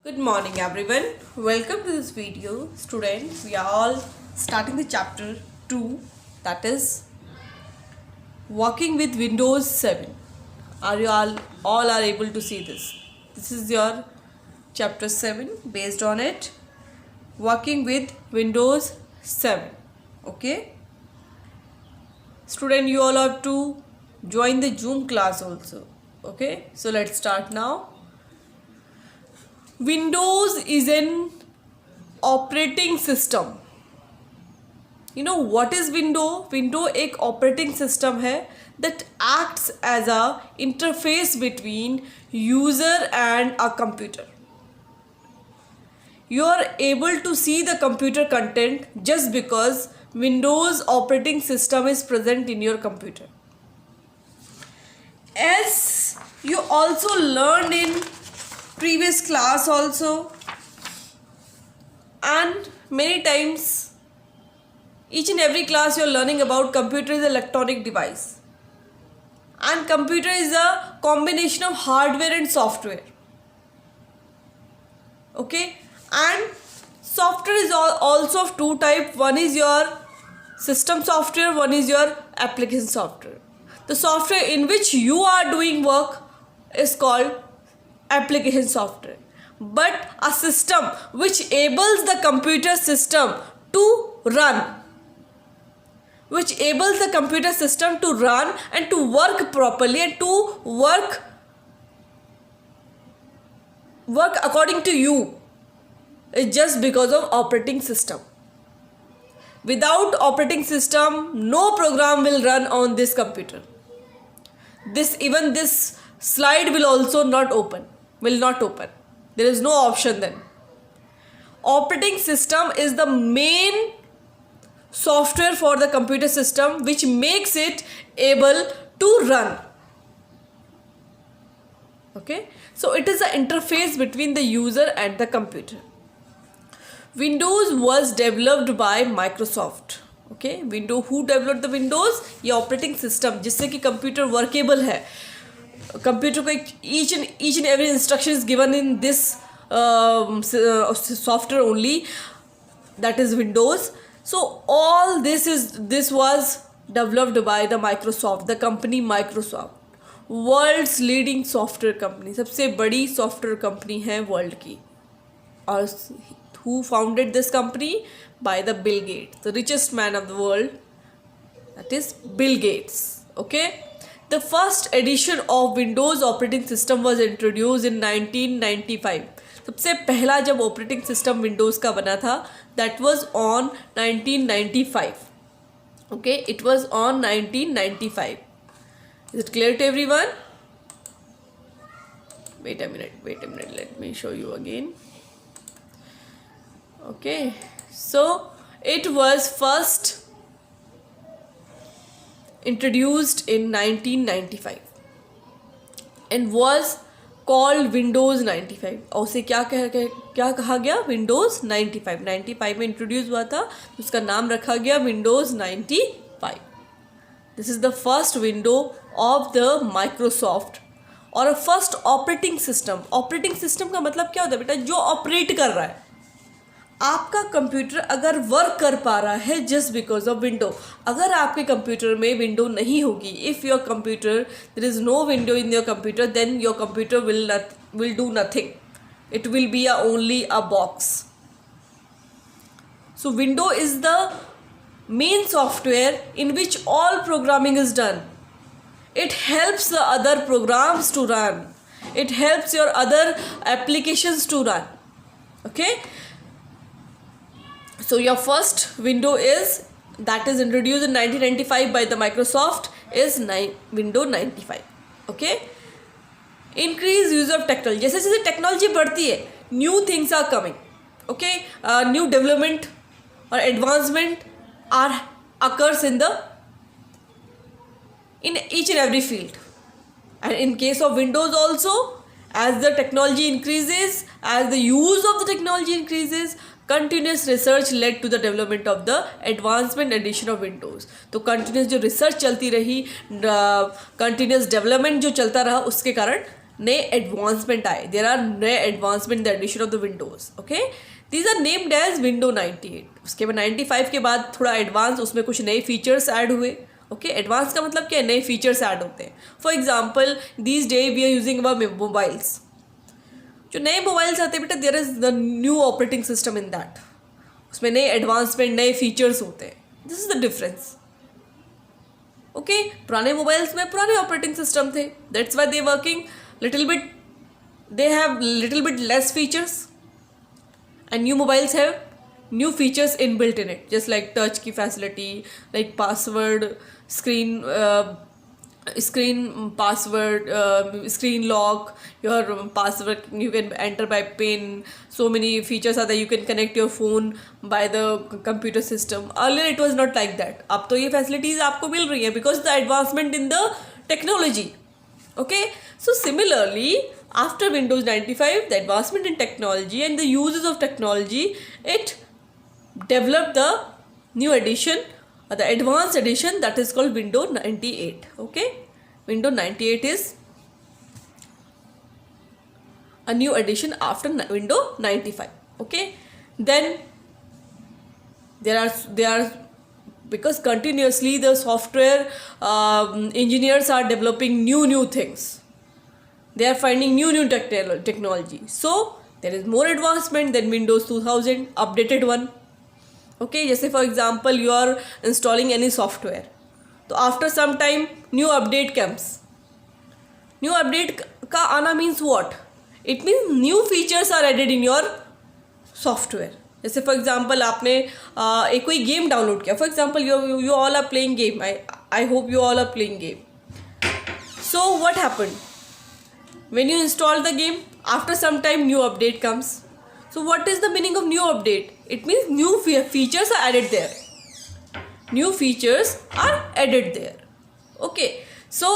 Good morning everyone. Welcome to this video. Students, we are all starting the chapter 2, that is working with Windows 7. Are you all are able to see this? This is your chapter 7 based on it. Working with Windows 7. Okay? Student, you all have to join the Zoom class also. Okay? So let's start now. Windows is an operating system. You know what is window? Window एक operating system है that acts as a interface between user and a computer. You are able to see the computer content just because Windows operating system is present in your computer. As you also learned in previous class also, and many times each and every class you are learning about computer is an electronic device, and computer is a combination of hardware and software. Okay, and software is also of two types. One is your system software, one is your application software. The software in which you are doing work is called application software, but a system which enables the computer system to run, and to work properly and to work according to you, is just because of operating system. Without operating system, no program will run on this computer. Even this slide will also not open. There is no option then. Operating system is the main software for the computer system which makes it able to run. Okay, so it is the interface between the user and the computer. Windows was developed by Microsoft. Okay, who developed the Windows? ये operating system जिससे कि computer workable है. Computer को each and every instruction is given in this software only, that is Windows. So all this was developed by the Microsoft, the company Microsoft, world's leading software company, सबसे बड़ी software company है world की. और who founded this company? By the Bill Gates, the richest man of the world, that is Bill Gates. Okay. The first edition of Windows operating system was introduced in 1995. सबसे पहला जब operating system Windows का बना था, that was on 1995. Okay, it was on 1995. Is it clear to everyone? Wait a minute. Let me show you again. Okay, so it was first introduced in 1995 and was called Windows 95. और उसे क्या कहा गया? Windows 95. 95 में introduce हुआ था, उसका नाम रखा गया Windows 95. This is the first window of the Microsoft और first operating system. Operating system का मतलब क्या होता है बेटा? जो ऑपरेट कर रहा है. आपका कंप्यूटर अगर वर्क कर पा रहा है जस्ट बिकॉज ऑफ विंडो. अगर आपके कंप्यूटर में विंडो नहीं होगी, if your computer there is no window in your computer, then your computer will do nothing. It will be only a box. So window is the main software in which all programming is done. It helps the other programs to run. It helps your other applications to run. Okay. So your first window that is introduced in 1995 by the Microsoft is Windows 95. Okay. Increase use of technology. जैसे जैसे technology बढ़ती है, new things are coming. Okay. New development or advancement occurs in each and every field. And in case of Windows also, as the technology increases, as the use of the technology increases, continuous research led to the development of the advancement edition of Windows. तो continuous जो research चलती रही, continuous development जो चलता रहा, उसके कारण नए एडवांसमेंट आए, देर आर नए advancement the edition of the windows. Okay, these are named as window 98. उसके बाद 95 के बाद थोड़ा एडवांस, उसमें कुछ नए फीचर्स ऐड हुए. ओके, एडवांस का मतलब क्या है, नए फीचर्स ऐड होते हैं. For example these day we are using our mobiles. जो नए मोबाइल्स आते हैं बेटा, there is the new operating system in that. उसमें नए एडवांसमेंट, नए फीचर्स होते हैं. This is the difference. Okay, पुराने मोबाइल्स में पुराने ऑपरेटिंग सिस्टम थे, that's why they working little bit, they have little bit less features, and new mobiles have new features inbuilt in it, just like touch key facility, like password, screen password, screen lock, your password you can enter by pin. So many features are there. You can connect your phone by the computer system. Earlier it was not like that. अब तो ये facilities आपको मिल रही है because the advancement in the technology. Okay, so similarly after Windows 95, the advancement in technology and the uses of technology, it developed the new edition or the advanced edition that is called Windows 98. Okay, Windows 98 is a new edition after Windows 95. Okay, then there are because continuously the software engineers are developing new things. They are finding new technology. So there is more advancement than Windows 2000 updated one. Okay, जैसे for example you are installing any software, तो after some time new update comes. New update का आना means what? It means new features are added in your software. जैसे for example आपने एक कोई game download किया, for example you all are playing game, I hope you all are playing game. So what happened when you install the game, after some time new update comes. So what is the meaning of new update? It means new features are added there. New features are added there. Okay, so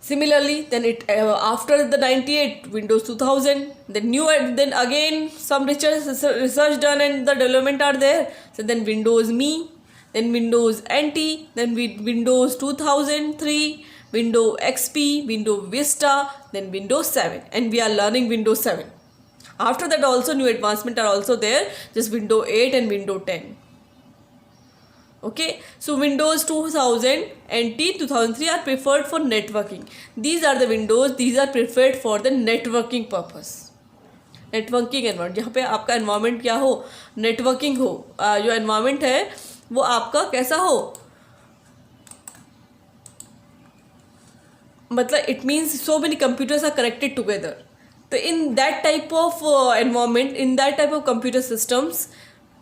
similarly then it after the 98 Windows 2000, then again some research done and the development are there. So then Windows Me, then Windows NT, then Windows 2003, Windows XP, Windows Vista, then Windows 7, and we are learning Windows 7. After that also new advancement are also there, just Windows 8 and Windows 10. Okay, so Windows 2000 and 2003 are preferred for networking. These are the Windows, these are preferred for the networking purpose. Networking environment, जहाँ पे आपका environment क्या हो, networking हो, जो environment है वो आपका कैसा हो, मतलब it means so many computers are connected together. तो in that type of environment, in that type of computer systems,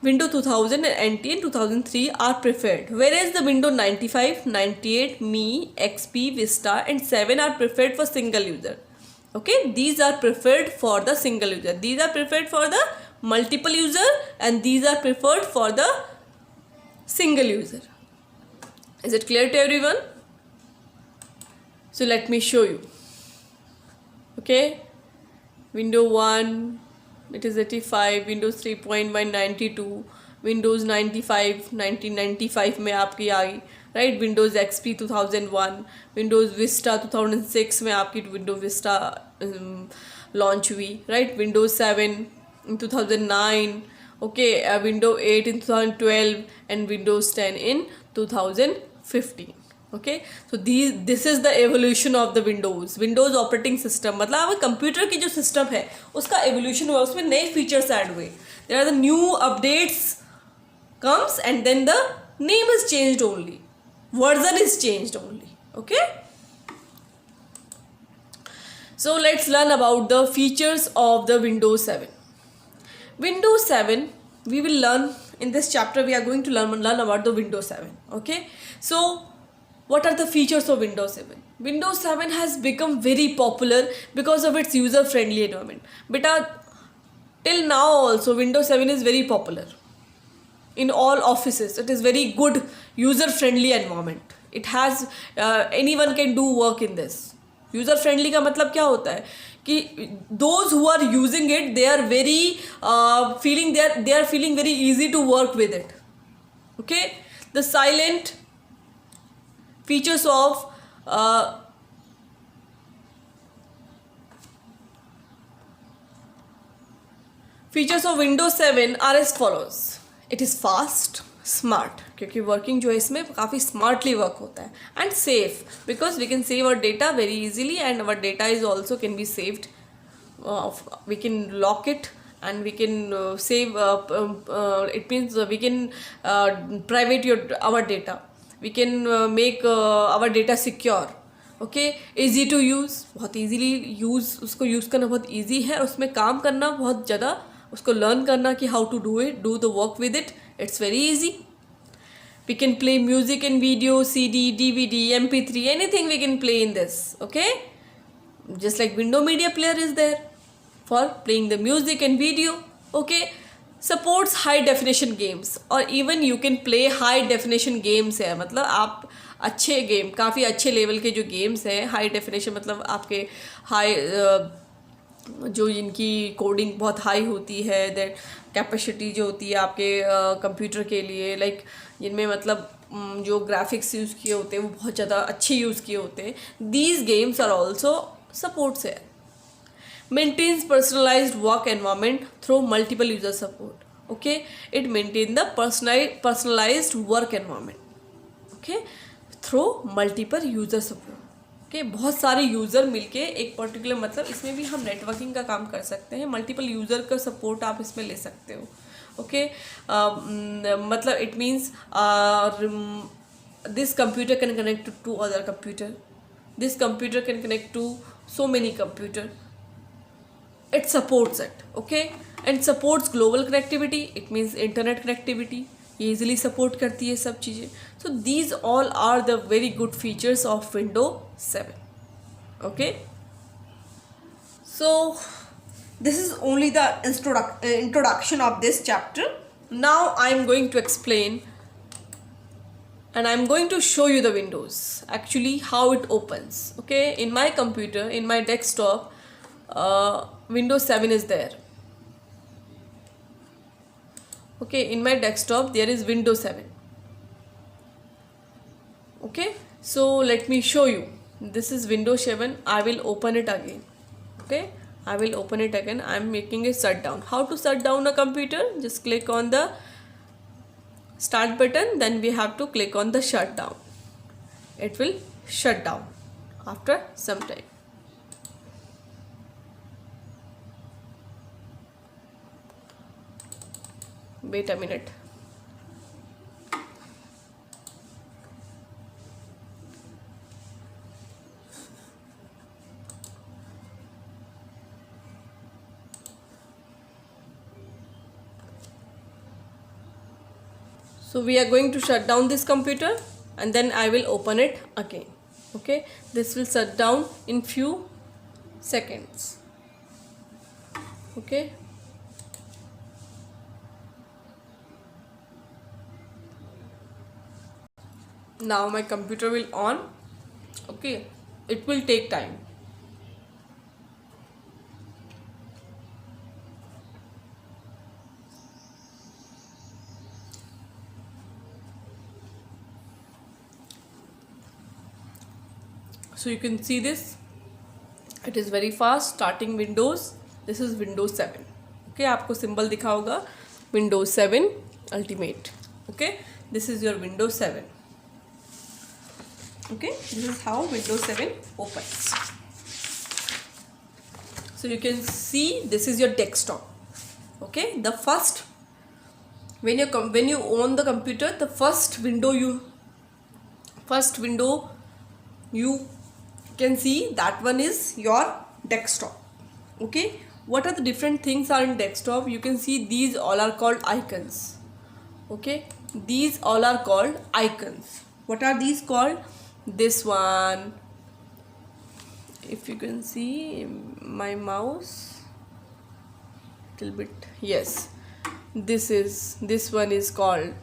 Windows 2000 and NT and 2003 are preferred, whereas the Windows 95, 98, Me, XP, Vista and 7 are preferred for single user. Okay, these are preferred for the single user. These are preferred for the multiple user and these are preferred for the single user. Is it clear to everyone? So let me show you. Okay, Windows 1, it is 85, Windows 3.1 92, Windows 95 1995 में आपकी आई, right. Windows XP 2001, Windows Vista 2006 में आपकी Windows Vista launch हुई, right. Windows 7 in 2009, okay, Windows 8 in 2012 and Windows 10 in 2015. Okay, so this is the evolution of the Windows operating system. मतलब हमें computer की जो system है उसका एवोल्यूशन हुआ, उसमें नए फीचर्स ऐड हुए. There are the new updates comes and then the name is changed only, version is changed only. Okay, so let's learn about the features of the Windows 7. Windows 7 we will learn in this chapter. We are going to learn about the Windows 7. Okay, so what are the features of Windows 7? Windows 7 has become very popular because of its user friendly environment. Beta, till now also Windows 7 is very popular in all offices. It is very good user friendly environment. It has anyone can do work in this. User friendly का मतलब क्या होता है कि those who are using it, they are very they are feeling very easy to work with it. Okay, the silent, features of features of Windows 7 are as follows. It is fast, smart, क्योंकि working जो है इसमें काफ़ी smartly work होता है, and safe because we can save our data very easily and our data is also can be saved. We can lock it and we can save, it means we can private our data. We can make our data secure. Okay, easy to use, बहुत easily use, उसको use करना बहुत easy है और उसमें काम करना बहुत ज़्यादा, उसको लर्न करना कि how to do it, do the work with it, it's very easy. We can play music and video, CD, DVD, MP3, anything we can play in this. Okay, just like window media player is there for playing the music and video. Okay, supports high definition games और even you can play high definition games है, मतलब आप अच्छे game, काफ़ी अच्छे level के जो games हैं, हाई डेफिनेशन मतलब आपके हाई जो इनकी कोडिंग बहुत हाई होती है, दैट कैपेसिटी जो होती है आपके कंप्यूटर के लिए, लाइक जिनमें मतलब जो ग्राफिक्स यूज़ किए होते हैं वो बहुत ज़्यादा अच्छे यूज़ किए होते हैं. These games are also supports है. Maintains personalised work environment through multiple user support. Okay, it maintain the personalised work environment, okay, through multiple user support. Okay, बहुत सारे यूज़र मिलके एक पर्टिकुलर, मतलब इसमें भी हम नेटवर्किंग का काम कर सकते हैं, मल्टीपल यूज़र का सपोर्ट आप इसमें ले सकते हो. ओके, मतलब it means this computer can connect to other computer, this computer can connect to so many computer. It supports it, okay, and supports global connectivity. It means internet connectivity. ये easily support करती है सब चीज़ें. So these all are the very good features of Windows 7. Okay. So this is only the introduction of this chapter. Now I am going to explain and I'm going to show you the windows, actually how it opens. Okay, in my computer, in my desktop, Windows 7 is there. Okay, in my desktop there is Windows 7. Okay, so let me show you. This is Windows 7. I will open it again. Okay, I will open it again. I am making a shutdown. How to shut down a computer? Just click on the start button, then we have to click on the shutdown. It will shut down after some time. Wait a minute. So we are going to shut down this computer and then I will open it again. Okay, this will shut down in few seconds. Okay, now my computer will on. Okay, it will take time. So you can see this, it is very fast starting Windows. This is Windows 7. Okay, आपको symbol दिखा होगा Windows 7 Ultimate. Okay, this is your Windows 7. Okay, this is how Windows 7 opens. So you can see this is your desktop. Okay, the first, when you own the computer, the first window you can see, that one is your desktop. Okay, what are the different things are in desktop? You can see these all are called icons. Okay, these all are called icons. What are these called? This one, if you can see my mouse little bit, yes, this one is called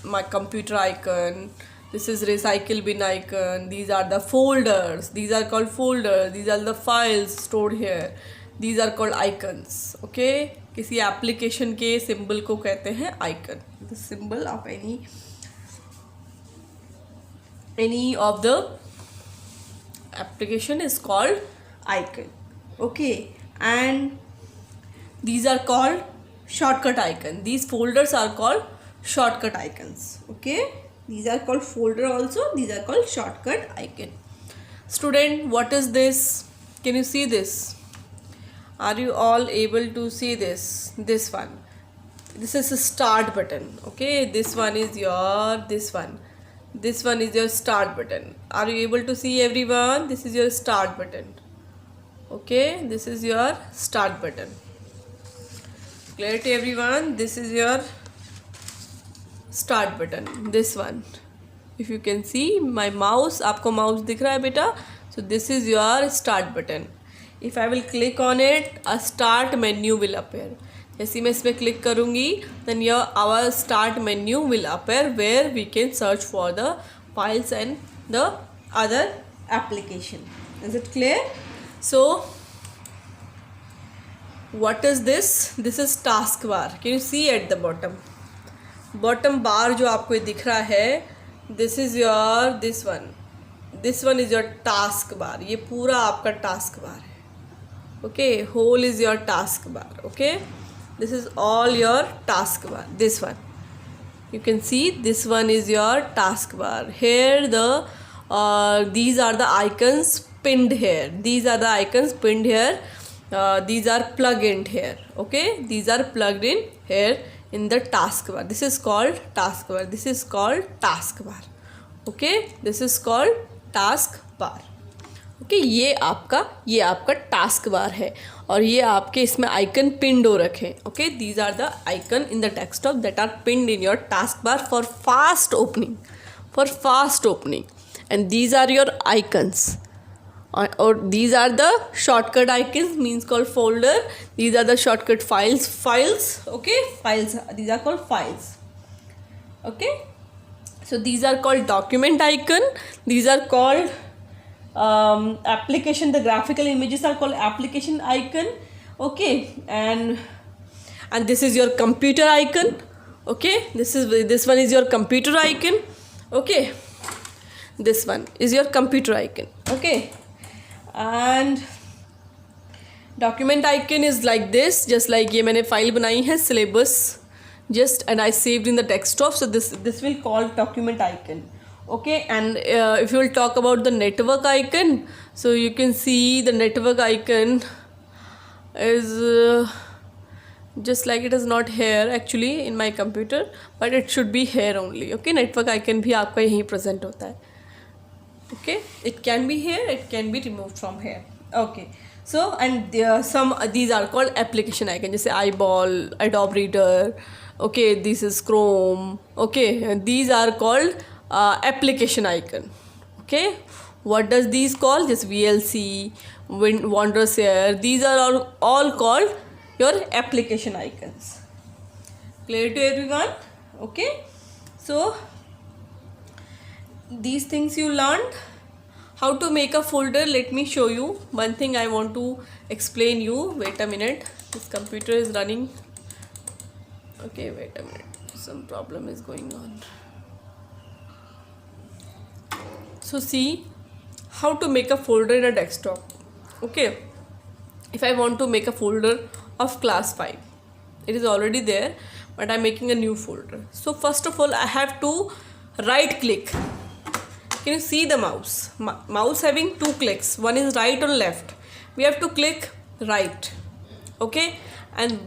my computer icon. This is recycle bin icon. These are the folders. These are called folders. These are the files stored here. These are called icons. Okay, किसी application के symbol को कहते हैं icon. The symbol of any of the application is called icon. Okay, and these are called shortcut icon. These folders are called shortcut icons. Okay, these are called folder also. These are called shortcut icon. Student, what is this? Can you see this? Are you all able to see this? This one. This is a start button. Okay, this one is your, this one is your start button. Are you able to see, everyone? This is your start button. Okay, this is your start button. Clear to everyone? This is your start button. This one, if you can see my mouse, आपको mouse दिख रहा है बेटा? So this is your start button. If I will click on it, a start menu will appear. जैसे मैं इसमें click करूँगी, then our start menu will appear where we can search for the files and the other application. Is it clear? So what is this? This is taskbar. Can you see at the bottom? Bottom bar जो आपको ये दिख रहा है, this is your, this one is your task bar. ये पूरा आपका task bar है. Okay, whole is your task bar. Okay, this is all your task bar. This one, you can see this one is your task bar. Here the these are the icons pinned here. These are the icons pinned here. These are plugged in here. Okay, these are plugged in here in the taskbar. This is called taskbar. This is called taskbar. Okay, this is called taskbar. Okay, ये आपका task bar है और ये आपके इसमें icon पिंड हो रखे. Okay, these are the icon in the desktop that are pinned in your taskbar for fast opening, and these are your icons. Or these are the shortcut icons, means called folder. These are the shortcut files. Okay, files, these are called files. Okay, so these are called document icon. These are called application. The graphical images are called application icon. Okay, and this is your computer icon. Okay, this one is your computer icon. Okay, this one is your computer icon. Okay, and document icon is like this. Just like ये मैंने file बनाई है syllabus, and I saved in the desktop. So this will call document icon. Okay, and if you will talk about the network icon, so you can see the network icon is just like it is not here actually in my computer, but it should be here only. Okay, network icon भी आपका यहीं present होता है. Okay, it can be here, it can be removed from here. Okay, so and these are called application icon, जैसे eyeball, Adobe Reader. Okay, this is Chrome. Okay, and these are called application icon. Okay, what does these call? Just VLC, Wanderers here. These are all called your application icons. Clear to everyone? Okay, so these things you learned. How to make a folder? Let me show you. One thing I want to explain you. Wait a minute. This computer is running. Okay, wait a minute. Some problem is going on. So see how to make a folder in a desktop. Okay, if I want to make a folder of class 5, it is already there, but I'm making a new folder. So first of all, I have to right click. Can you see the mouse? Mouse having two clicks. One is right or left. We have to click right. Okay, and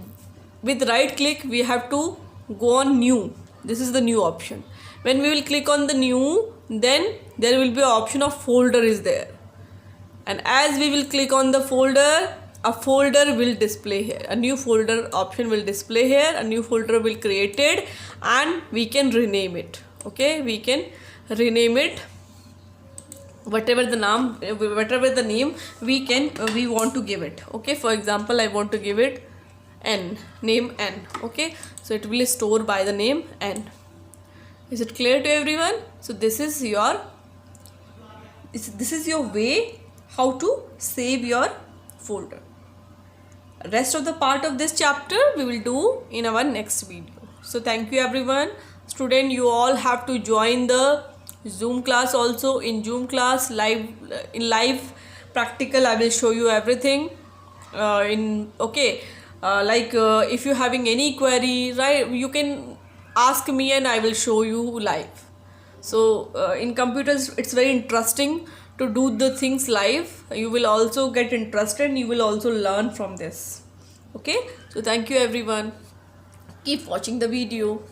with right click we have to go on new. This is the new option. When we will click on the new, then there will be an option of folder is there, and as we will click on the folder, a folder will display here. A new folder option will display here. A new folder will created, and we can rename it. Okay, we can rename it whatever the name we want to give it. Okay, for example, I want to give it name N. Okay, so it will store by the name N. Is it clear to everyone? So this is your way how to save your folder. Rest of the part of this chapter we will do in our next video. So thank you everyone. Student, you all have to join the Zoom class also. In Zoom class, live practical, I will show you everything. Okay, if you're having any query, right, you can ask me and I will show you live. So in computers it's very interesting to do the things live. You will also get interested and you will also learn from this. Okay, so thank you everyone, keep watching the video.